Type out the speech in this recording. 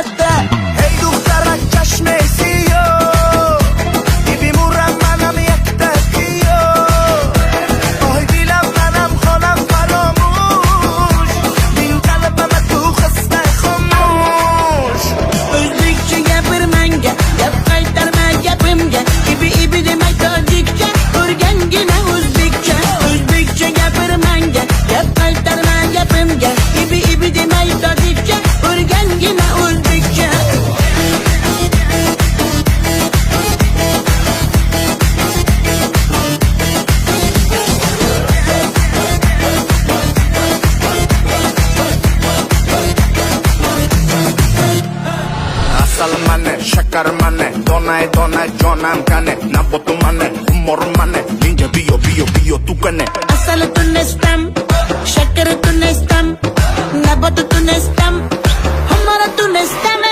ندته. هی دخترک چشمسی بیمورم منم یک دقیقه آهای دیلم منم خانم فراموش دین قلبم تو خسته خاموش. O'zbekcha gapirmanga, gap qaytarma gapimga. Ibi demay tojikcha, o'rgangina o'zbekcha. O'zbekcha gapirmanga, gap qaytarma gapimga. Ibi demay tojikcha, o'rgangina o'zbekcha. Asal mane, shakar mane, donay donay jonam kane, nabotu mane, humor mane, ninja bio tu kane. Asal tunestam, shakar tunestam, nabatu tunestam, humor tunestam.